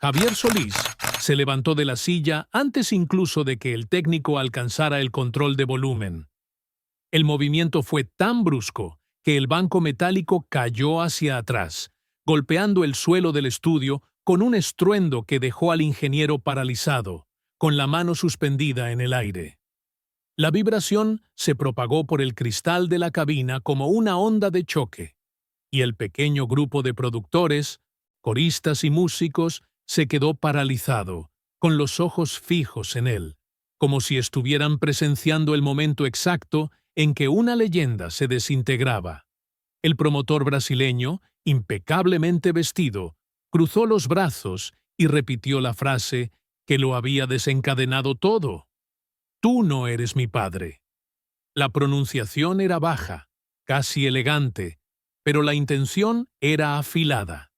Javier Solís se levantó de la silla antes incluso de que el técnico alcanzara el control de volumen. El movimiento fue tan brusco que el banco metálico cayó hacia atrás, golpeando el suelo del estudio con un estruendo que dejó al ingeniero paralizado, con la mano suspendida en el aire. La vibración se propagó por el cristal de la cabina como una onda de choque, y el pequeño grupo de productores, coristas y músicos se quedó paralizado, con los ojos fijos en él, como si estuvieran presenciando el momento exacto en que una leyenda se desintegraba. El promotor brasileño, impecablemente vestido, cruzó los brazos y repitió la frase que lo había desencadenado todo. «Tú no eres mi padre». La pronunciación era baja, casi elegante, pero la intención era afilada.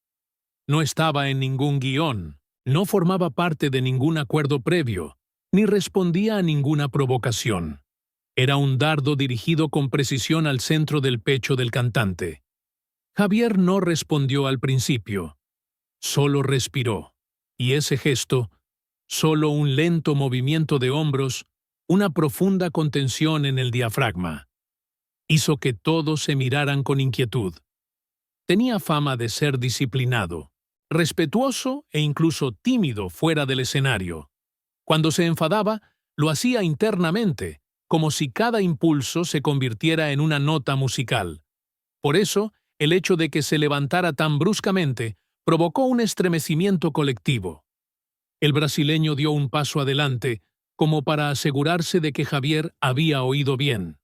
No estaba en ningún guión, no formaba parte de ningún acuerdo previo, ni respondía a ninguna provocación. Era un dardo dirigido con precisión al centro del pecho del cantante. Javier no respondió al principio. Solo respiró, y ese gesto, solo un lento movimiento de hombros, una profunda contención en el diafragma, hizo que todos se miraran con inquietud. Tenía fama de ser disciplinado, respetuoso e incluso tímido fuera del escenario. Cuando se enfadaba, lo hacía internamente, como si cada impulso se convirtiera en una nota musical. Por eso, el hecho de que se levantara tan bruscamente provocó un estremecimiento colectivo. El brasileño dio un paso adelante, como para asegurarse de que Javier había oído bien.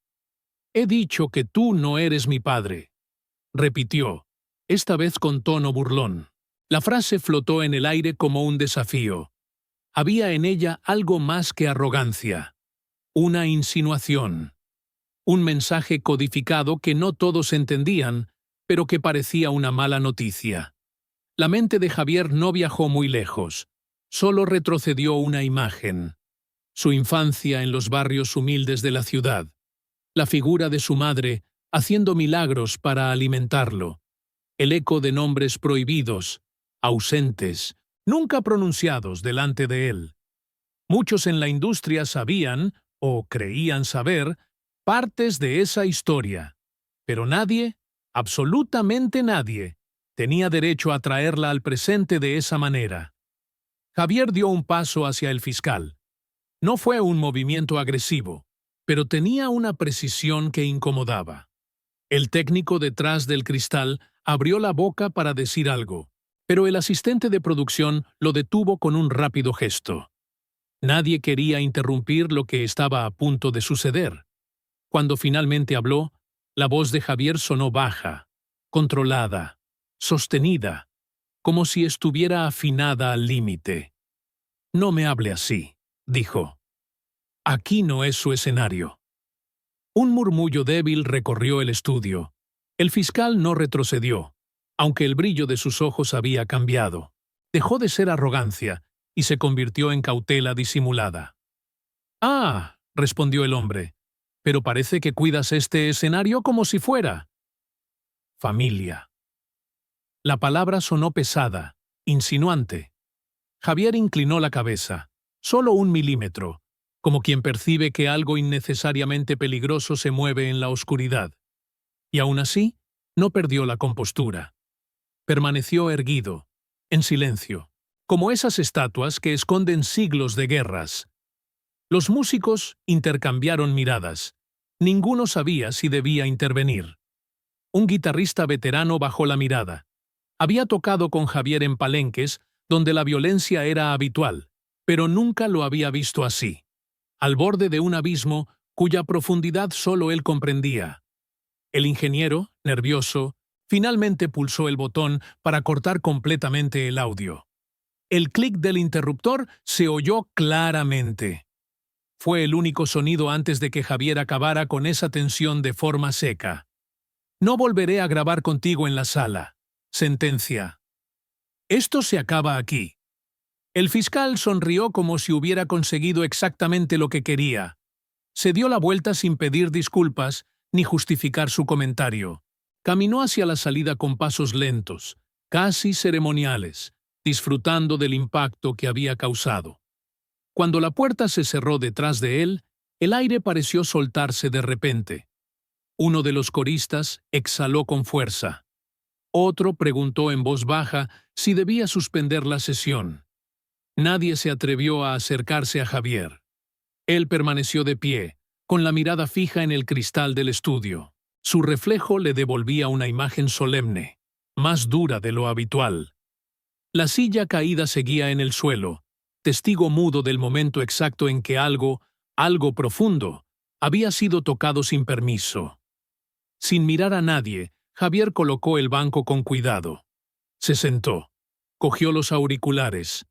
«He dicho que tú no eres mi padre», repitió, esta vez con tono burlón. La frase flotó en el aire como un desafío. Había en ella algo más que arrogancia, una insinuación, un mensaje codificado que no todos entendían, pero que parecía una mala noticia. La mente de Javier no viajó muy lejos, solo retrocedió una imagen. Su infancia en los barrios humildes de la ciudad, la figura de su madre haciendo milagros para alimentarlo, el eco de nombres prohibidos, ausentes, nunca pronunciados delante de él. Muchos en la industria sabían, o creían saber, partes de esa historia, pero nadie, absolutamente nadie, tenía derecho a traerla al presente de esa manera. Javier dio un paso hacia el fiscal. No fue un movimiento agresivo, pero tenía una precisión que incomodaba. El técnico detrás del cristal abrió la boca para decir algo, pero el asistente de producción lo detuvo con un rápido gesto. Nadie quería interrumpir lo que estaba a punto de suceder. Cuando finalmente habló, la voz de Javier sonó baja, controlada, sostenida, como si estuviera afinada al límite. «No me hable así», dijo. «Aquí no es su escenario». Un murmullo débil recorrió el estudio. El fiscal no retrocedió, aunque el brillo de sus ojos había cambiado. Dejó de ser arrogancia y se convirtió en cautela disimulada. «Ah», respondió el hombre, «pero parece que cuidas este escenario como si fuera familia». La palabra sonó pesada, insinuante. Javier inclinó la cabeza, solo 1 milímetro, como quien percibe que algo innecesariamente peligroso se mueve en la oscuridad. Y aún así, no perdió la compostura. Permaneció erguido, en silencio, como esas estatuas que esconden siglos de guerras. Los músicos intercambiaron miradas. Ninguno sabía si debía intervenir. Un guitarrista veterano bajó la mirada. Había tocado con Javier en palenques, donde la violencia era habitual, pero nunca lo había visto así, al borde de un abismo cuya profundidad solo él comprendía. El ingeniero, nervioso, finalmente pulsó el botón para cortar completamente el audio. El clic del interruptor se oyó claramente. Fue el único sonido antes de que Javier acabara con esa tensión de forma seca. «No volveré a grabar contigo en la sala», sentencia. «Esto se acaba aquí». El fiscal sonrió como si hubiera conseguido exactamente lo que quería. Se dio la vuelta sin pedir disculpas ni justificar su comentario. Caminó hacia la salida con pasos lentos, casi ceremoniales, disfrutando del impacto que había causado. Cuando la puerta se cerró detrás de él, el aire pareció soltarse de repente. Uno de los coristas exhaló con fuerza. Otro preguntó en voz baja si debía suspender la sesión. Nadie se atrevió a acercarse a Javier. Él permaneció de pie, con la mirada fija en el cristal del estudio. Su reflejo le devolvía una imagen solemne, más dura de lo habitual. La silla caída seguía en el suelo, testigo mudo del momento exacto en que algo profundo, había sido tocado sin permiso. Sin mirar a nadie, Javier colocó el banco con cuidado. Se sentó, cogió los auriculares.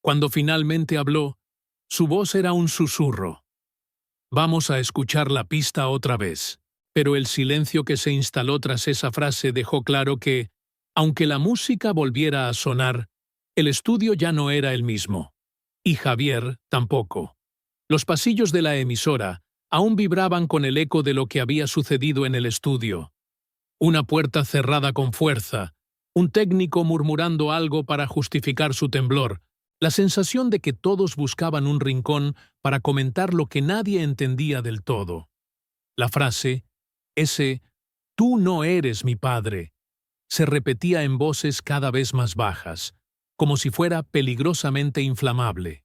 Cuando finalmente habló, su voz era un susurro. Vamos a escuchar la pista otra vez. Pero el silencio que se instaló tras esa frase dejó claro que, aunque la música volviera a sonar, el estudio ya no era el mismo. Y Javier tampoco. Los pasillos de la emisora aún vibraban con el eco de lo que había sucedido en el estudio. Una puerta cerrada con fuerza, un técnico murmurando algo para justificar su temblor, la sensación de que todos buscaban un rincón para comentar lo que nadie entendía del todo. La frase, ese «tú no eres mi padre», se repetía en voces cada vez más bajas, como si fuera peligrosamente inflamable.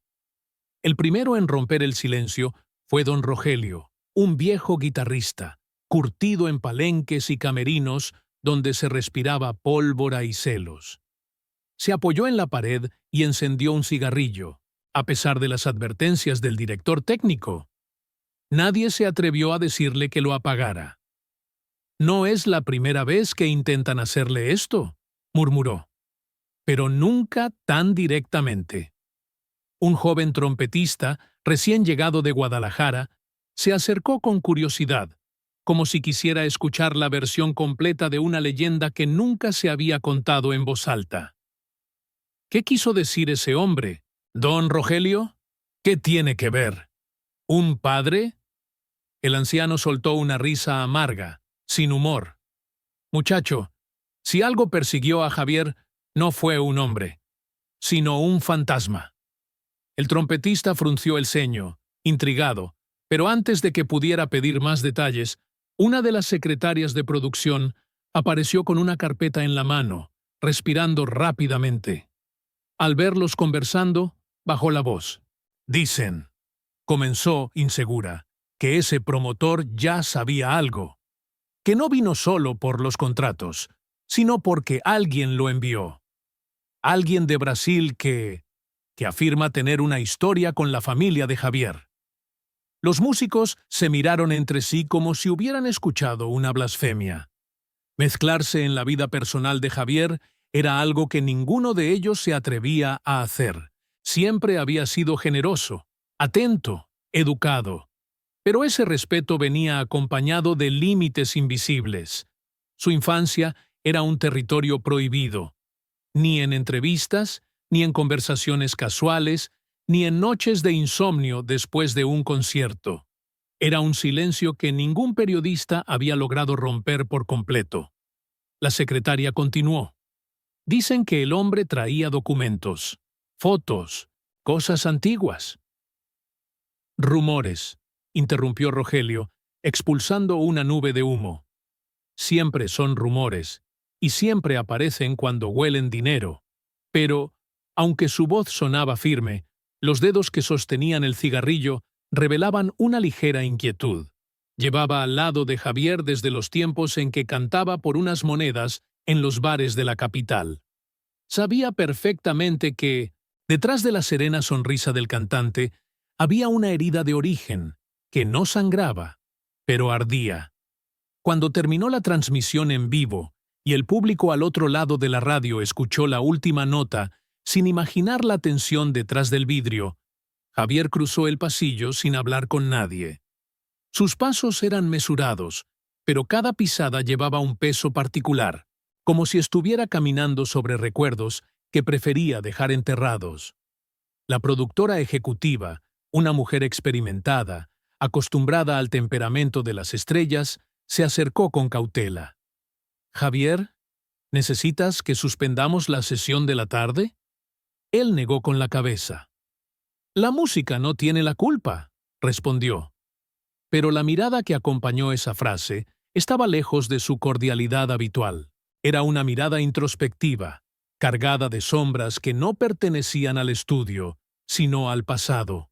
El primero en romper el silencio fue don Rogelio, un viejo guitarrista, curtido en palenques y camerinos donde se respiraba pólvora y celos. Se apoyó en la pared y encendió un cigarrillo, a pesar de las advertencias del director técnico. Nadie se atrevió a decirle que lo apagara. «No es la primera vez que intentan hacerle esto», murmuró. «Pero nunca tan directamente». Un joven trompetista, recién llegado de Guadalajara, se acercó con curiosidad, como si quisiera escuchar la versión completa de una leyenda que nunca se había contado en voz alta. «¿Qué quiso decir ese hombre, don Rogelio? ¿Qué tiene que ver? ¿Un padre?» El anciano soltó una risa amarga, sin humor. «Muchacho, si algo persiguió a Javier, no fue un hombre, sino un fantasma». El trompetista frunció el ceño, intrigado, pero antes de que pudiera pedir más detalles, una de las secretarias de producción apareció con una carpeta en la mano, respirando rápidamente. Al verlos conversando, bajó la voz. «Dicen», comenzó insegura, «que ese promotor ya sabía algo, que no vino solo por los contratos, sino porque alguien lo envió. Alguien de Brasil que afirma tener una historia con la familia de Javier». Los músicos se miraron entre sí como si hubieran escuchado una blasfemia. Mezclarse en la vida personal de Javier era algo que ninguno de ellos se atrevía a hacer. Siempre había sido generoso, atento, educado. Pero ese respeto venía acompañado de límites invisibles. Su infancia era un territorio prohibido. Ni en entrevistas, ni en conversaciones casuales, ni en noches de insomnio después de un concierto. Era un silencio que ningún periodista había logrado romper por completo. La secretaria continuó. «Dicen que el hombre traía documentos, fotos, cosas antiguas». «Rumores», interrumpió Rogelio, expulsando una nube de humo. «Siempre son rumores, y siempre aparecen cuando huelen dinero. Pero, aunque su voz sonaba firme, los dedos que sostenían el cigarrillo revelaban una ligera inquietud. Llevaba al lado de Javier desde los tiempos en que cantaba por unas monedas en los bares de la capital. Sabía perfectamente que, detrás de la serena sonrisa del cantante, había una herida de origen, que no sangraba, pero ardía. Cuando terminó la transmisión en vivo y el público al otro lado de la radio escuchó la última nota, sin imaginar la tensión detrás del vidrio, Javier cruzó el pasillo sin hablar con nadie. Sus pasos eran mesurados, pero cada pisada llevaba un peso particular, como si estuviera caminando sobre recuerdos que prefería dejar enterrados. La productora ejecutiva, una mujer experimentada, acostumbrada al temperamento de las estrellas, se acercó con cautela. «Javier, ¿necesitas que suspendamos la sesión de la tarde?». Él negó con la cabeza. «La música no tiene la culpa», respondió. Pero la mirada que acompañó esa frase estaba lejos de su cordialidad habitual. Era una mirada introspectiva, cargada de sombras que no pertenecían al estudio, sino al pasado.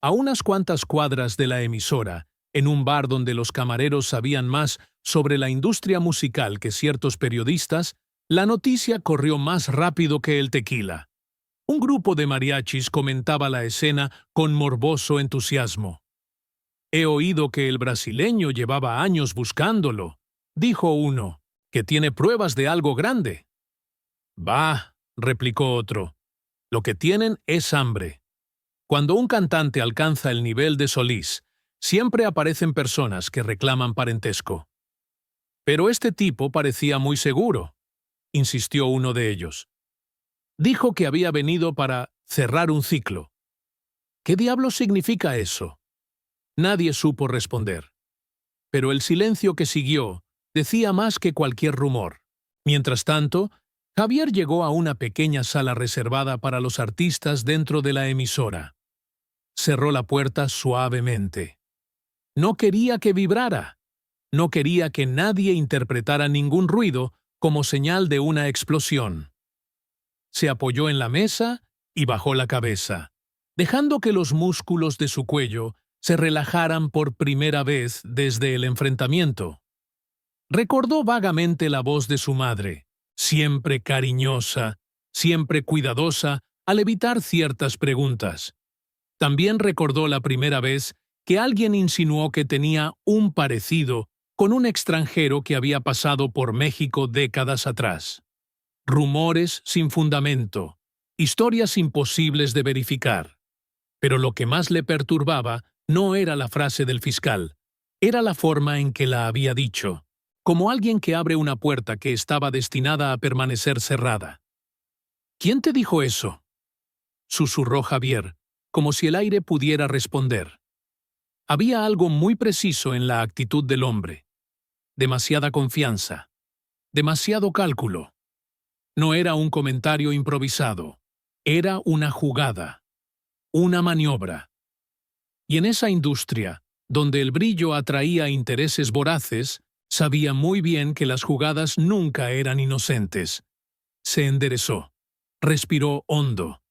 A unas cuantas cuadras de la emisora, en un bar donde los camareros sabían más sobre la industria musical que ciertos periodistas, la noticia corrió más rápido que el tequila. Un grupo de mariachis comentaba la escena con morboso entusiasmo. «He oído que el brasileño llevaba años buscándolo», dijo uno, «que tiene pruebas de algo grande». «Bah», replicó otro, «lo que tienen es hambre». Cuando un cantante alcanza el nivel de Solís, siempre aparecen personas que reclaman parentesco. «Pero este tipo parecía muy seguro», insistió uno de ellos. «Dijo que había venido para cerrar un ciclo». «¿Qué diablos significa eso?». Nadie supo responder. Pero el silencio que siguió decía más que cualquier rumor. Mientras tanto, Javier llegó a una pequeña sala reservada para los artistas dentro de la emisora. Cerró la puerta suavemente. No quería que vibrara. No quería que nadie interpretara ningún ruido como señal de una explosión. Se apoyó en la mesa y bajó la cabeza, dejando que los músculos de su cuello se relajaran por primera vez desde el enfrentamiento. Recordó vagamente la voz de su madre, siempre cariñosa, siempre cuidadosa al evitar ciertas preguntas. También recordó la primera vez que alguien insinuó que tenía un parecido con un extranjero que había pasado por México décadas atrás. Rumores sin fundamento, historias imposibles de verificar. Pero lo que más le perturbaba no era la frase del fiscal, era la forma en que la había dicho, como alguien que abre una puerta que estaba destinada a permanecer cerrada. «¿Quién te dijo eso?», susurró Javier, como si el aire pudiera responder. Había algo muy preciso en la actitud del hombre. Demasiada confianza. Demasiado cálculo. No era un comentario improvisado. Era una jugada. Una maniobra. Y en esa industria, donde el brillo atraía intereses voraces, sabía muy bien que las jugadas nunca eran inocentes. Se enderezó. Respiró hondo.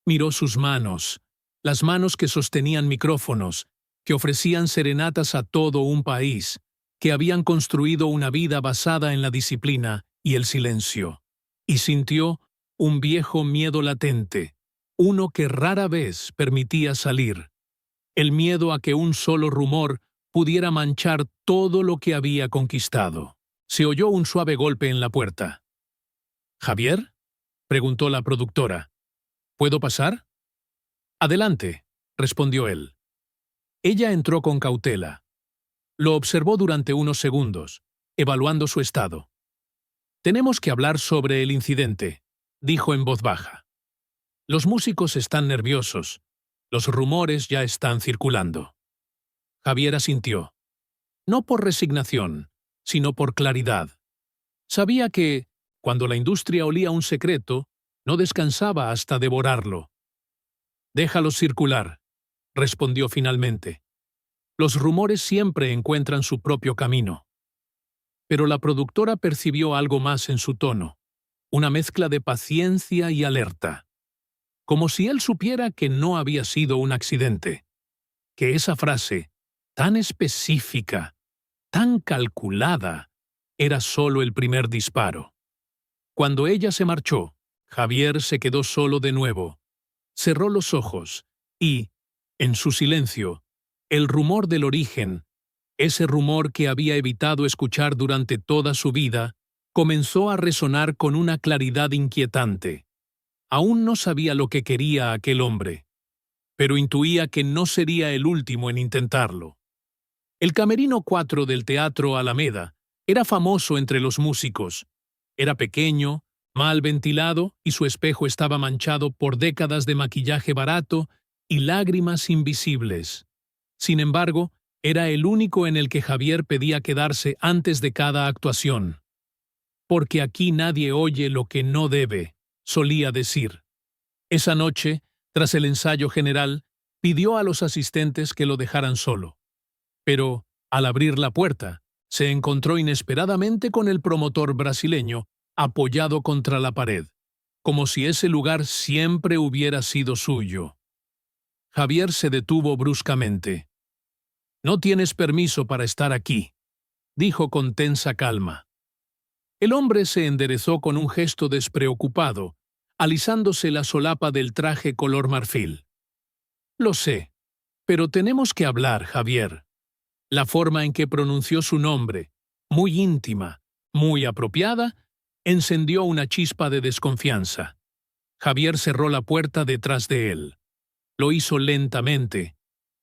Miró sus manos, las manos que sostenían micrófonos, que ofrecían serenatas a todo un país, que habían construido una vida basada en la disciplina y el silencio. Y sintió un viejo miedo latente, uno que rara vez permitía salir. El miedo a que un solo rumor pudiera manchar todo lo que había conquistado. Se oyó un suave golpe en la puerta. «¿Javier?», preguntó la productora. «¿Puedo pasar?». «Adelante», respondió él. Ella entró con cautela. Lo observó durante unos segundos, evaluando su estado. «Tenemos que hablar sobre el incidente», dijo en voz baja. «Los músicos están nerviosos. Los rumores ya están circulando». Javier asintió. No por resignación, sino por claridad. Sabía que, cuando la industria olía un secreto, no descansaba hasta devorarlo. «Déjalos circular», respondió finalmente. «Los rumores siempre encuentran su propio camino». Pero la productora percibió algo más en su tono, una mezcla de paciencia y alerta. Como si él supiera que no había sido un accidente, que esa frase, tan específica, tan calculada, era solo el primer disparo. Cuando ella se marchó, Javier se quedó solo de nuevo. Cerró los ojos y, en su silencio, el rumor del origen, ese rumor que había evitado escuchar durante toda su vida, comenzó a resonar con una claridad inquietante. Aún no sabía lo que quería aquel hombre, pero intuía que no sería el último en intentarlo. El Camerino 4 del Teatro Alameda era famoso entre los músicos. Era pequeño, mal ventilado y su espejo estaba manchado por décadas de maquillaje barato y lágrimas invisibles. Sin embargo, era el único en el que Javier pedía quedarse antes de cada actuación. «Porque aquí nadie oye lo que no debe», solía decir. Esa noche, tras el ensayo general, pidió a los asistentes que lo dejaran solo. Pero, al abrir la puerta, se encontró inesperadamente con el promotor brasileño apoyado contra la pared, como si ese lugar siempre hubiera sido suyo. Javier se detuvo bruscamente. «No tienes permiso para estar aquí», dijo con tensa calma. El hombre se enderezó con un gesto despreocupado, alisándose la solapa del traje color marfil. «Lo sé, pero tenemos que hablar, Javier». La forma en que pronunció su nombre, muy íntima, muy apropiada, encendió una chispa de desconfianza. Javier cerró la puerta detrás de él. Lo hizo lentamente,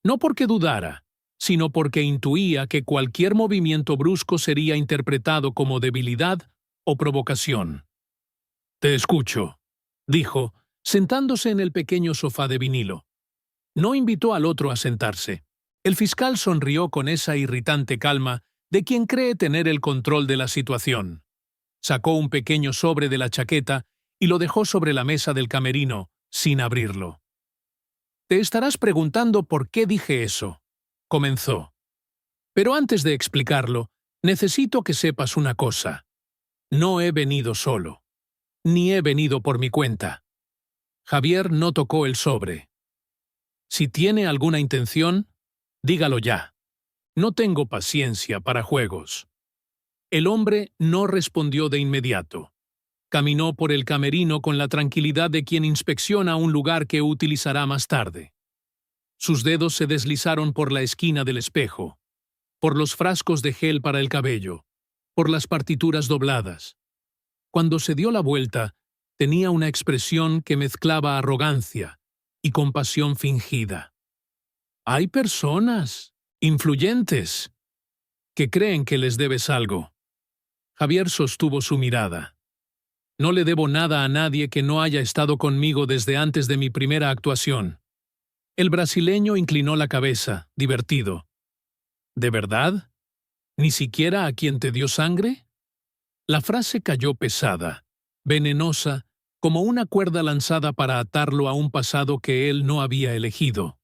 no porque dudara, sino porque intuía que cualquier movimiento brusco sería interpretado como debilidad o provocación. «Te escucho», dijo, sentándose en el pequeño sofá de vinilo. No invitó al otro a sentarse. El fiscal sonrió con esa irritante calma de quien cree tener el control de la situación. Sacó un pequeño sobre de la chaqueta y lo dejó sobre la mesa del camerino, sin abrirlo. «Te estarás preguntando por qué dije eso», comenzó. «Pero antes de explicarlo, necesito que sepas una cosa. No he venido solo, ni he venido por mi cuenta». Javier no tocó el sobre. «Si tiene alguna intención, dígalo ya. No tengo paciencia para juegos». El hombre no respondió de inmediato. Caminó por el camerino con la tranquilidad de quien inspecciona un lugar que utilizará más tarde. Sus dedos se deslizaron por la esquina del espejo, por los frascos de gel para el cabello, por las partituras dobladas. Cuando se dio la vuelta, tenía una expresión que mezclaba arrogancia y compasión fingida. «Hay personas influyentes que creen que les debes algo». Javier sostuvo su mirada. «No le debo nada a nadie que no haya estado conmigo desde antes de mi primera actuación». El brasileño inclinó la cabeza, divertido. «¿De verdad? ¿Ni siquiera a quien te dio sangre?» La frase cayó pesada, venenosa, como una cuerda lanzada para atarlo a un pasado que él no había elegido.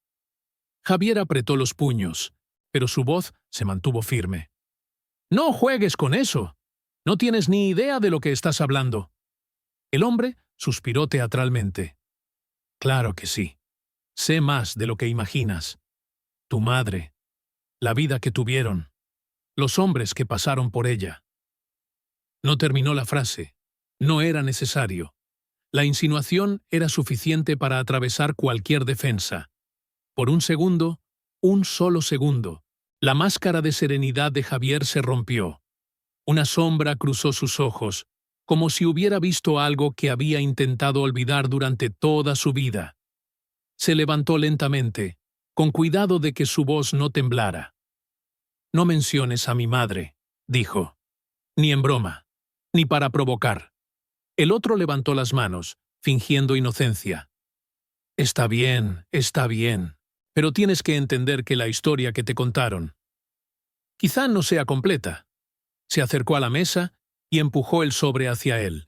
Javier apretó los puños, pero su voz se mantuvo firme. «No juegues con eso. No tienes ni idea de lo que estás hablando». El hombre suspiró teatralmente. «Claro que sí. Sé más de lo que imaginas. Tu madre, la vida que tuvieron, los hombres que pasaron por ella». No terminó la frase. No era necesario. La insinuación era suficiente para atravesar cualquier defensa. Por un solo segundo, la máscara de serenidad de Javier se rompió. Una sombra cruzó sus ojos, como si hubiera visto algo que había intentado olvidar durante toda su vida. Se levantó lentamente, con cuidado de que su voz no temblara. «No menciones a mi madre», dijo. «Ni en broma, ni para provocar». El otro levantó las manos, fingiendo inocencia. Está bien, pero tienes que entender que la historia que te contaron quizá no sea completa». Se acercó a la mesa y empujó el sobre hacia él.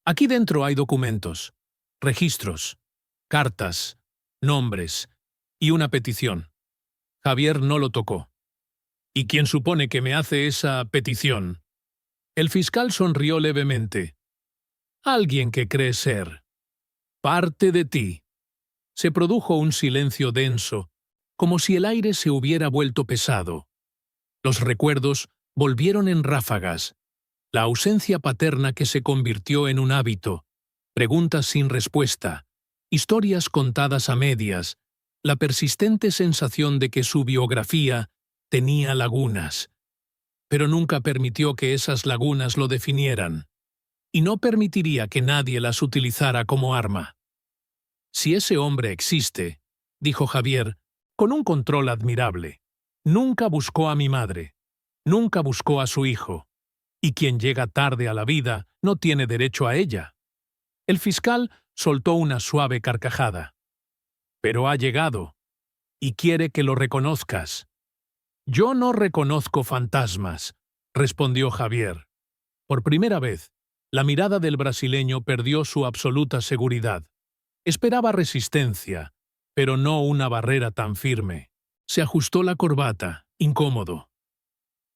«Aquí dentro hay documentos, registros, cartas, nombres y una petición». Javier no lo tocó. «¿Y quién supone que me hace esa petición?» El fiscal sonrió levemente. «Alguien que cree ser parte de ti». Se produjo un silencio denso, como si el aire se hubiera vuelto pesado. Los recuerdos volvieron en ráfagas. La ausencia paterna que se convirtió en un hábito, preguntas sin respuesta, historias contadas a medias, la persistente sensación de que su biografía tenía lagunas. Pero nunca permitió que esas lagunas lo definieran, y no permitiría que nadie las utilizara como arma. «Si ese hombre existe», dijo Javier, con un control admirable, «nunca buscó a mi madre, nunca buscó a su hijo, y quien llega tarde a la vida no tiene derecho a ella». El fiscal soltó una suave carcajada. «Pero ha llegado, y quiere que lo reconozcas». «Yo no reconozco fantasmas», respondió Javier. Por primera vez, la mirada del brasileño perdió su absoluta seguridad. Esperaba resistencia, pero no una barrera tan firme. Se ajustó la corbata, incómodo.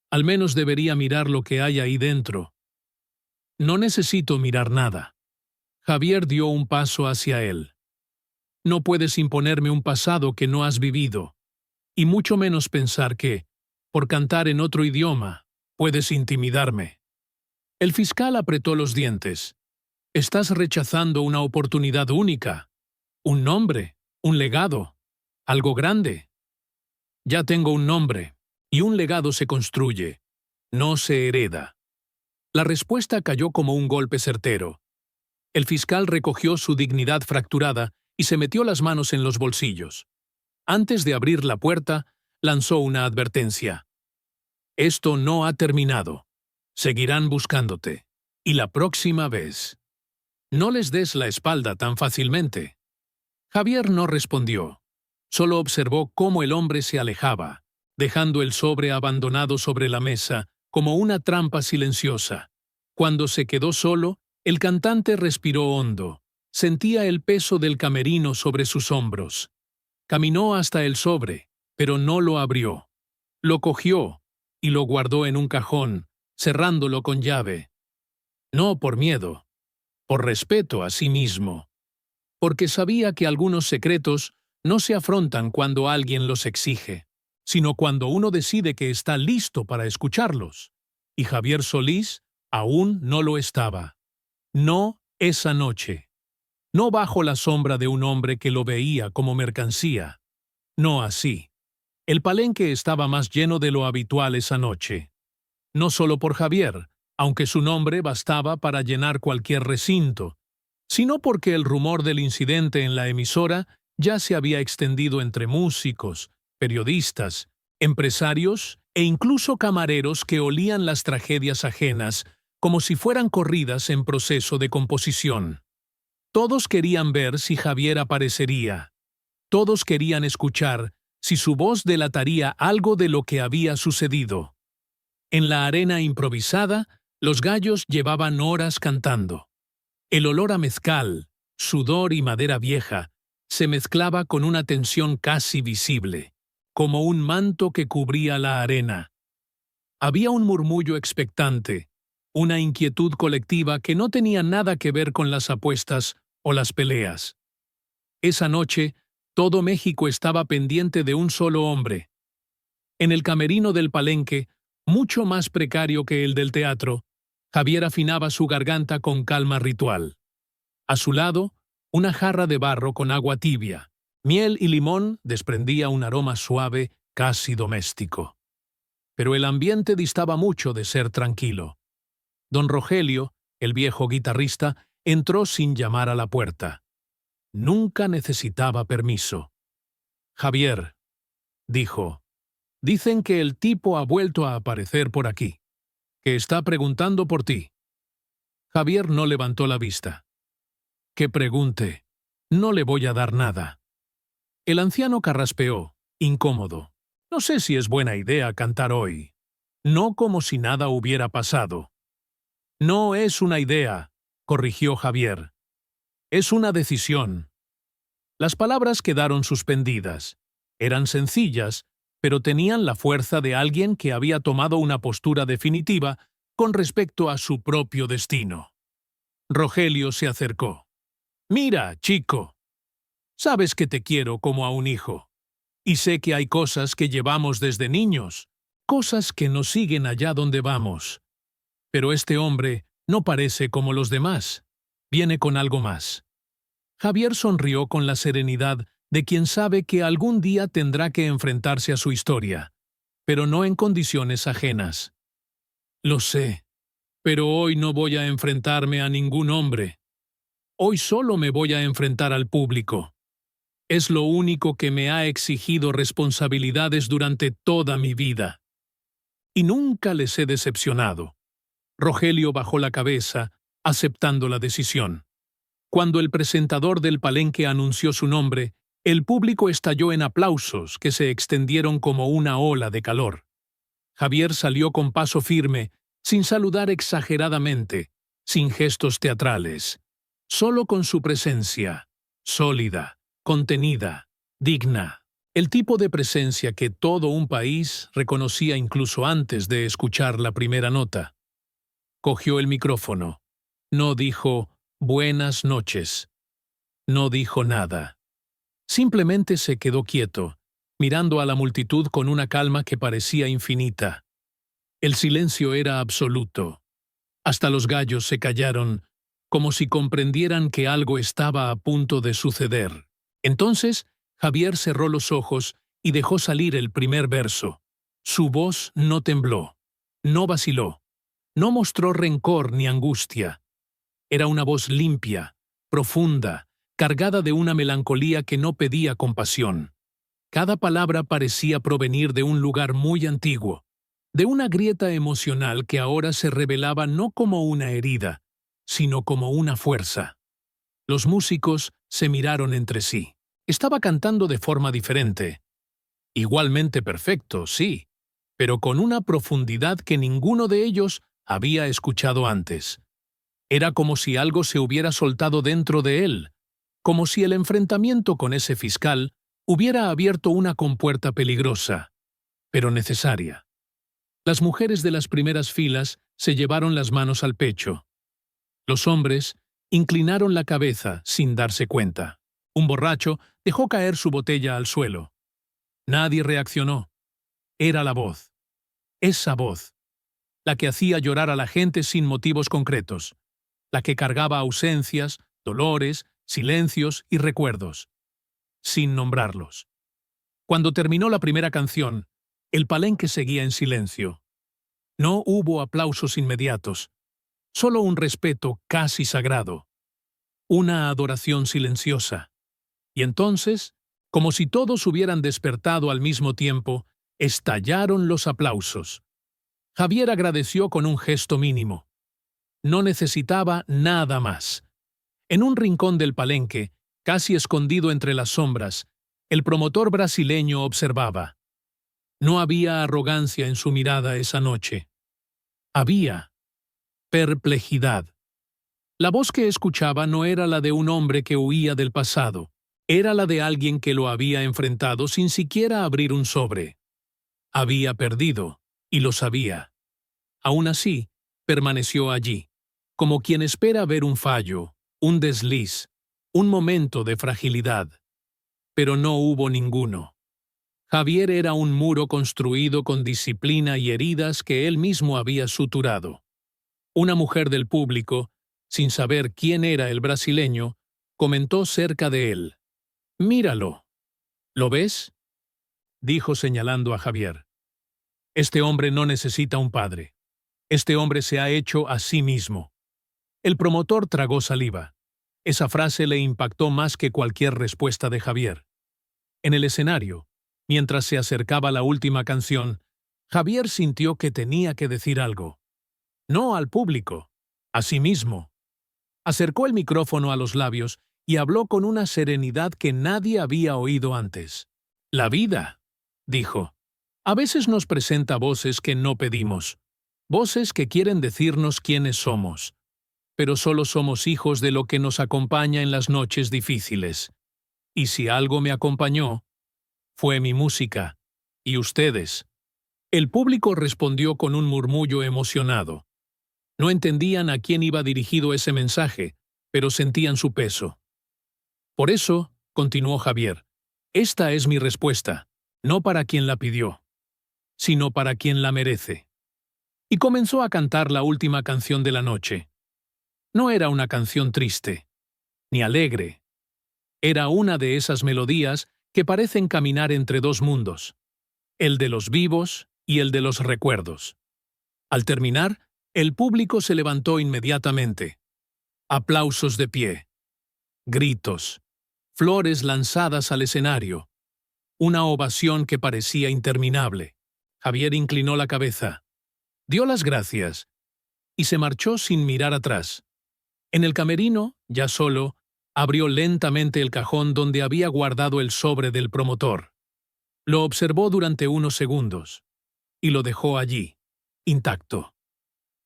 Al menos debería mirar lo que hay ahí dentro. No necesito mirar nada. Javier dio un paso hacia él. No puedes imponerme un pasado que no has vivido, y mucho menos pensar que, por cantar en otro idioma, puedes intimidarme. El fiscal apretó los dientes. Estás rechazando una oportunidad única, un nombre, un legado, algo grande. Ya tengo un nombre, y un legado se construye, no se hereda. La respuesta cayó como un golpe certero. El fiscal recogió su dignidad fracturada y se metió las manos en los bolsillos. Antes de abrir la puerta, lanzó una advertencia. Esto no ha terminado. Seguirán buscándote. Y la próxima vez. No les des la espalda tan fácilmente. Javier no respondió. Solo observó cómo el hombre se alejaba, dejando el sobre abandonado sobre la mesa, como una trampa silenciosa. Cuando se quedó solo, el cantante respiró hondo. Sentía el peso del camerino sobre sus hombros. Caminó hasta el sobre, pero no lo abrió. Lo cogió y lo guardó en un cajón, cerrándolo con llave. No por miedo, por respeto a sí mismo. Porque sabía que algunos secretos no se afrontan cuando alguien los exige, sino cuando uno decide que está listo para escucharlos. Y Javier Solís aún no lo estaba. No esa noche. No bajo la sombra de un hombre que lo veía como mercancía. No así. El palenque estaba más lleno de lo habitual esa noche. No solo por Javier, aunque su nombre bastaba para llenar cualquier recinto, sino porque el rumor del incidente en la emisora ya se había extendido entre músicos, periodistas, empresarios e incluso camareros que olían las tragedias ajenas como si fueran corridas en proceso de composición. Todos querían ver si Javier aparecería. Todos querían escuchar si su voz delataría algo de lo que había sucedido. En la arena improvisada, los gallos llevaban horas cantando. El olor a mezcal, sudor y madera vieja se mezclaba con una tensión casi visible, como un manto que cubría la arena. Había un murmullo expectante, una inquietud colectiva que no tenía nada que ver con las apuestas o las peleas. Esa noche, todo México estaba pendiente de un solo hombre. En el camerino del palenque, mucho más precario que el del teatro, Javier afinaba su garganta con calma ritual. A su lado, una jarra de barro con agua tibia. Miel y limón desprendía un aroma suave, casi doméstico. Pero el ambiente distaba mucho de ser tranquilo. Don Rogelio, el viejo guitarrista, entró sin llamar a la puerta. Nunca necesitaba permiso. Javier, dijo, dicen que el tipo ha vuelto a aparecer por aquí, que está preguntando por ti. Javier no levantó la vista. Que pregunte. No le voy a dar nada. El anciano carraspeó, incómodo. No sé si es buena idea cantar hoy. No como si nada hubiera pasado. No es una idea, corrigió Javier. Es una decisión. Las palabras quedaron suspendidas. Eran sencillas, pero tenían la fuerza de alguien que había tomado una postura definitiva con respecto a su propio destino. Rogelio se acercó. Mira, chico. Sabes que te quiero como a un hijo. Y sé que hay cosas que llevamos desde niños, cosas que nos siguen allá donde vamos. Pero este hombre no parece como los demás. Viene con algo más. Javier sonrió con la serenidad de quien sabe que algún día tendrá que enfrentarse a su historia, pero no en condiciones ajenas. Lo sé, pero hoy no voy a enfrentarme a ningún hombre. Hoy solo me voy a enfrentar al público. Es lo único que me ha exigido responsabilidades durante toda mi vida. Y nunca les he decepcionado. Rogelio bajó la cabeza, aceptando la decisión. Cuando el presentador del palenque anunció su nombre, el público estalló en aplausos que se extendieron como una ola de calor. Javier salió con paso firme, sin saludar exageradamente, sin gestos teatrales, solo con su presencia. sólida, contenida, digna. El tipo de presencia que todo un país reconocía incluso antes de escuchar la primera nota. Cogió el micrófono. No dijo «buenas noches». No dijo nada. Simplemente se quedó quieto, mirando a la multitud con una calma que parecía infinita. El silencio era absoluto. Hasta los gallos se callaron, como si comprendieran que algo estaba a punto de suceder. Entonces, Javier cerró los ojos y dejó salir el primer verso. Su voz no tembló, no vaciló, no mostró rencor ni angustia. Era una voz limpia, profunda, cargada de una melancolía que no pedía compasión. Cada palabra parecía provenir de un lugar muy antiguo, de una grieta emocional que ahora se revelaba no como una herida, sino como una fuerza. Los músicos se miraron entre sí. Estaba cantando de forma diferente. Igualmente perfecto, sí, pero con una profundidad que ninguno de ellos había escuchado antes. Era como si algo se hubiera soltado dentro de él, como si el enfrentamiento con ese fiscal hubiera abierto una compuerta peligrosa, pero necesaria. Las mujeres de las primeras filas se llevaron las manos al pecho. Los hombres inclinaron la cabeza sin darse cuenta. Un borracho dejó caer su botella al suelo. Nadie reaccionó. Era la voz. Esa voz. La que hacía llorar a la gente sin motivos concretos. La que cargaba ausencias, dolores, silencios y recuerdos. Sin nombrarlos. Cuando terminó la primera canción, el palenque seguía en silencio. No hubo aplausos inmediatos. Solo un respeto casi sagrado. Una adoración silenciosa. Y entonces, como si todos hubieran despertado al mismo tiempo, estallaron los aplausos. Javier agradeció con un gesto mínimo. No necesitaba nada más. En un rincón del palenque, casi escondido entre las sombras, el promotor brasileño observaba. No había arrogancia en su mirada esa noche. Había perplejidad. La voz que escuchaba no era la de un hombre que huía del pasado. Era la de alguien que lo había enfrentado sin siquiera abrir un sobre. Había perdido, y lo sabía. Aún así, permaneció allí, como quien espera ver un fallo, un desliz, un momento de fragilidad. Pero no hubo ninguno. Javier era un muro construido con disciplina y heridas que él mismo había suturado. Una mujer del público, sin saber quién era el brasileño, comentó cerca de él. «Míralo. ¿Lo ves?», dijo señalando a Javier. «Este hombre no necesita un padre. Este hombre se ha hecho a sí mismo». El promotor tragó saliva. Esa frase le impactó más que cualquier respuesta de Javier. En el escenario, mientras se acercaba la última canción, Javier sintió que tenía que decir algo. No al público, a sí mismo. Acercó el micrófono a los labios y habló con una serenidad que nadie había oído antes. «La vida», dijo, «a veces nos presenta voces que no pedimos, voces que quieren decirnos quiénes somos, pero solo somos hijos de lo que nos acompaña en las noches difíciles. Y si algo me acompañó, fue mi música, y ustedes». El público respondió con un murmullo emocionado. No entendían a quién iba dirigido ese mensaje, pero sentían su peso. «Por eso», continuó Javier, «esta es mi respuesta, no para quien la pidió, sino para quien la merece». Y comenzó a cantar la última canción de la noche. No era una canción triste, ni alegre. Era una de esas melodías que parecen caminar entre dos mundos, el de los vivos y el de los recuerdos. Al terminar, el público se levantó inmediatamente. Aplausos de pie, gritos, flores lanzadas al escenario, una ovación que parecía interminable. Javier inclinó la cabeza, dio las gracias y se marchó sin mirar atrás. En el camerino, ya solo, abrió lentamente el cajón donde había guardado el sobre del promotor. Lo observó durante unos segundos y lo dejó allí, intacto.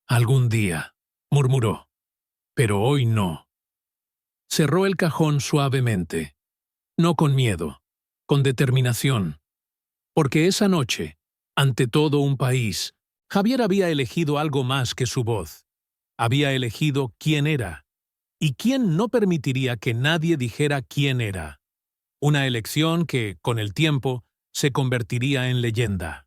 «Algún día», murmuró, «pero hoy no». Cerró el cajón suavemente. No con miedo, con determinación. Porque esa noche, ante todo un país, Javier había elegido algo más que su voz. Había elegido quién era. ¿Y quién no permitiría que nadie dijera quién era? Una elección que, con el tiempo, se convertiría en leyenda.